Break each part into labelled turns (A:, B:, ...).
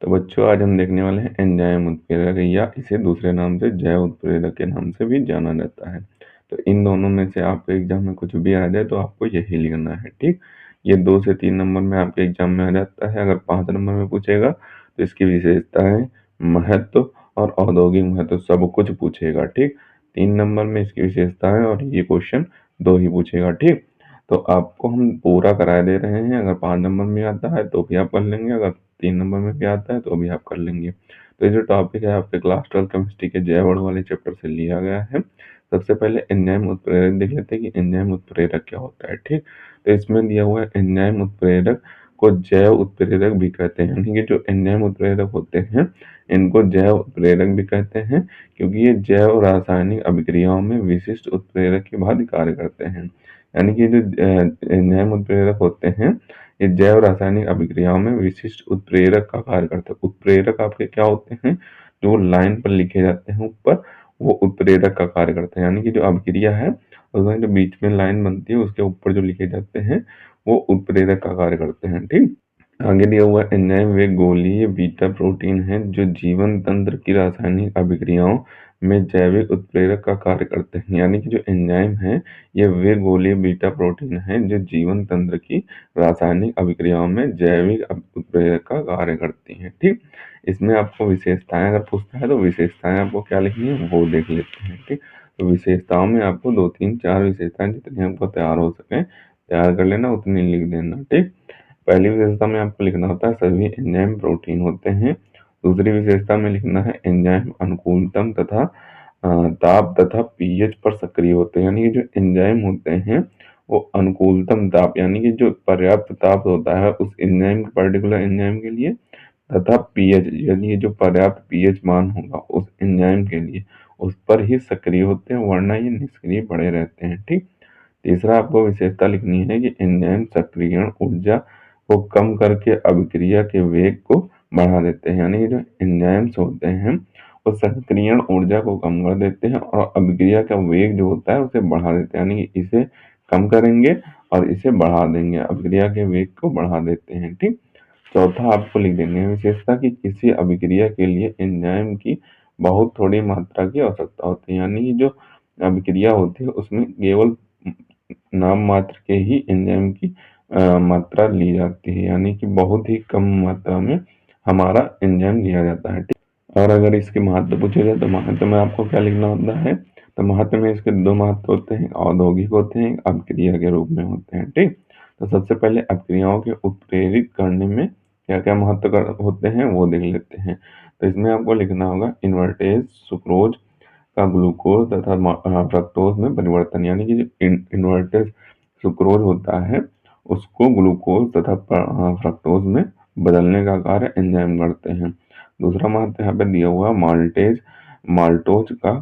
A: तो बच्चों आज हम देखने वाले हैं एंजाइम उत्प्रेरक या इसे दूसरे नाम से जैव उत्प्रेरक के नाम से भी जाना जाता है। तो इन दोनों में से आपके एग्जाम में कुछ भी आ जाए तो आपको यही लिखना है, ठीक। ये 2 से 3 नंबर में आपके एग्जाम में आ जाता है। अगर 5 नंबर में पूछेगा तो इसकी विशेषताएं, महत्व और औद्योगिक महत्व सब कुछ पूछेगा, ठीक। 3 नंबर में इसकी विशेषताएं और ये क्वेश्चन 2 ही पूछेगा, ठीक। तो आपको हम पूरा करा दे रहे हैं। अगर 5 नंबर में आता है तो भी आप कर लेंगे, अगर 3 नंबर में भी आता है तो भी आप कर लेंगे। तो ये जो टॉपिक है आपके क्लास 12 केमिस्ट्री के जैव अणु वाले चैप्टर से लिया गया है। सबसे पहले एंजाइम उत्प्रेरक देख लेते हैं कि एंजाइम उत्प्रेरक क्या होता है, ठीक। तो इसमें दिया हुआ है एंजाइम उत्प्रेरक को जैव उत्प्रेरक भी कहते हैं, यानी कि जो एंजाइम उत्प्रेरक होते हैं इनको जैव उत्प्रेरक भी कहते हैं, क्योंकि ये जैव रासायनिक अभिक्रियाओं में विशिष्ट उत्प्रेरक की भांति कार्य करते हैं। यानी कि जो एंजाइम उत्प्रेरक होते हैं ये जैव रासायनिक अभिक्रियाओं में विशिष्ट उत्प्रेरक का कार्य करते हैं। उत्प्रेरक आपके क्या होते हैं, जो लाइन पर लिखे जाते हैं ऊपर, वो उत्प्रेरक का कार्य करते हैं। यानी कि जो अभिक्रिया है उसमें जो बीच में लाइन बनती है उसके ऊपर जो लिखे जाते हैं वो उत्प्रेरक का कार्य करते हैं, ठीक। आगे दिया हुआ एंजाइम वे गोलीय बीटा प्रोटीन हैं जो जीवन तंत्र की रासायनिक अभिक्रियाओं में जैविक उत्प्रेरक का कार्य करते हैं। यानी कि जो एंजाइम है ये वे गोलीय बीटा प्रोटीन हैं जो जीवन तंत्र की रासायनिक अभिक्रियाओं में जैविक उत्प्रेरक का कार्य करती हैं, ठीक। इसमें आपको विशेषताएं अगर पूछता है तो विशेषताएं आपको क्या लिखनी है वो देख लेते हैं, ठीक। तो विशेषताओं में आपको 2 3 4 विशेषताएं जितनी हमको तैयार हो सके तैयार कर लेना, उतनी लिख देना, ठीक। पहली विशेषता में आपको लिखना होता है सभी एंजाइम प्रोटीन होते हैं। दूसरी विशेषता में लिखना है एंजाइम अनुकूलतम तथा ताप तथा पीएच पर सक्रिय होते हैं। यानी कि जो एंजाइम होते हैं वो अनुकूलतम ताप यानी कि जो पर्याप्त ताप होता है उस एंजाइम पर्टिकुलर एंजाइम के लिए, तथा पीएच यानी जो पर्याप्त पीएच मान होगा उस एंजाइम के लिए उस पर ही सक्रिय होते हैं, वरना ये निष्क्रिय पड़े रहते हैं, ठीक। तीसरा आपको विशेषता लिखनी है कि एंजाइम सक्रियण ऊर्जा को कम करके अभिक्रिया के वेग को बढ़ा देते हैं। यानी कि जो एंजाइम्स होते हैं वो सक्रियण ऊर्जा को कम कर देते हैं और अभिक्रिया का वेग जो होता है उसे बढ़ा देते हैं। यानी कि इसे कम करेंगे और इसे बढ़ा देंगे, अभिक्रिया के वेग को बढ़ा देते हैं, ठीक। चौथा आपको लिख देंगे विशेषता कि किसी अभिक्रिया के लिए एंजाइम की बहुत थोड़ी मात्रा की आवश्यकता होती है। यानी कि जो अभिक्रिया होती है उसमें केवल नाम मात्र के ही एंजाइम की मात्रा ली जाती है, यानी कि बहुत ही कम मात्रा में हमारा एंजाइम लिया जाता है, ठीक। और अगर इसके महत्व पूछे जाए तो महत्व में आपको क्या लिखना होता है, तो महत्व में इसके 2 महत्व होते हैं, औद्योगिक होते हैं, अभिक्रिया के रूप में होते हैं, ठीक। तो सबसे पहले अभिक्रियाओं के उत्प्रेरित करने में क्या क्या महत्व होते हैं वो देख लेते हैं। तो इसमें आपको लिखना होगा इन्वर्टेज सुक्रोज का ग्लूकोज तथा फ्रक्टोज में परिवर्तन। यानी कि जो इन्वर्टेज सुक्रोज होता है उसको ग्लूकोज तथा फ्रक्टोज में बदलने का कार्य एंजाइम करते हैं। दूसरा महत्व यहाँ पे दिया हुआ माल्टोज का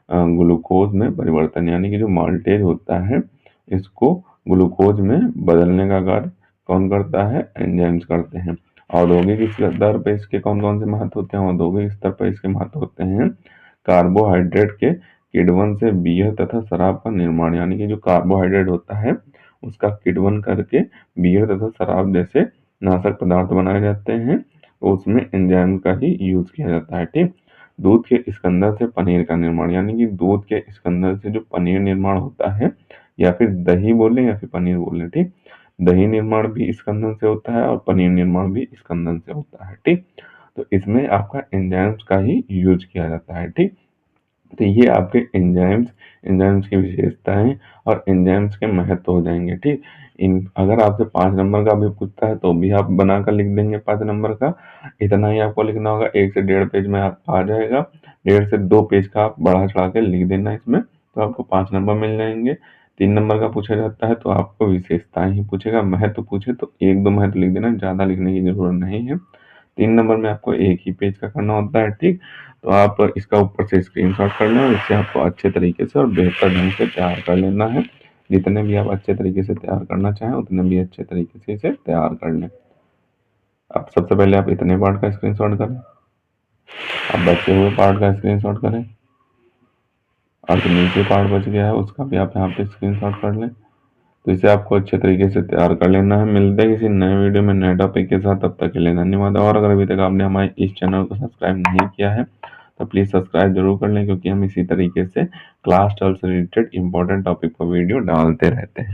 A: ग्लूकोज में परिवर्तन। यानी कि जो माल्टेज होता है इसको ग्लूकोज में बदलने का कार्य कौन करता है, एंजाइम्स करते हैं। औद्योगिक स्तर पर इसके कौन कौन से महत्व होते हैं, औद्योगिक स्तर पर इसके महत्व होते हैं कार्बोहाइड्रेट के किण्वन से बियर तथा शराब का निर्माण। यानी कि जो कार्बोहाइड्रेट होता है उसका किण्वन करके बियर तथा शराब जैसे नाशक पदार्थ बनाए जाते हैं, तो उसमें एंजाइम का ही यूज किया जाता है, ठीक। दूध के स्कंदन से पनीर का निर्माण। यानी कि दूध के स्कंदन से जो पनीर निर्माण होता है, या फिर दही बोले या फिर पनीर बोले, ठीक। दही निर्माण भी स्कंदन से होता है और पनीर निर्माण भी स्कंदन से होता है, ठीक। तो इसमें आपका एंजाइम्स का ही यूज किया जाता है, ठीक। तो ये आपके एंजाइम्स की विशेषताएं और एंजाइम्स के महत्व हो जाएंगे, ठीक। इन अगर आपसे 5 नंबर का भी पूछता है तो भी आप बनाकर लिख देंगे 5 नंबर का। इतना ही आपको लिखना होगा, 1 से 1.5 पेज में आप आ जाएगा। 1.5 से 2 पेज का आप बढ़ा चढ़ा के लिख देना इसमें, तो आपको 5 नंबर मिल जाएंगे। 3 नंबर का पूछा जाता है तो आपको विशेषताएं ही पूछेगा, महत्व पूछे तो 1 2 महत्व लिख देना, ज्यादा लिखने की जरूरत नहीं है। 3 नंबर में आपको एक ही पेज का करना होता है, ठीक। तो आप इसका ऊपर से स्क्रीनशॉट कर लें और इससे आपको अच्छे तरीके से और बेहतर ढंग से तैयार कर लेना है। जितने भी आप अच्छे तरीके से तैयार करना चाहें उतने भी अच्छे तरीके से इसे तैयार कर लें। अब सबसे पहले आप इतने पार्ट का स्क्रीनशॉट करें, अब बचे हुए पार्ट का स्क्रीनशॉट करें, और जो नीचे पार्ट बच गया है उसका भी आप यहाँ पे स्क्रीनशॉट कर लें। तो इसे आपको अच्छे तरीके से तैयार कर लेना है। मिलते हैं किसी नए वीडियो में नए टॉपिक के साथ, तब तक के लिए धन्यवाद। और अगर अभी तक आपने हमारे इस चैनल को सब्सक्राइब नहीं किया है तो प्लीज़ सब्सक्राइब जरूर कर लें, क्योंकि हम इसी तरीके से क्लास 12 से रिलेटेड इंपॉर्टेंट टॉपिक पर वीडियो डालते रहते हैं।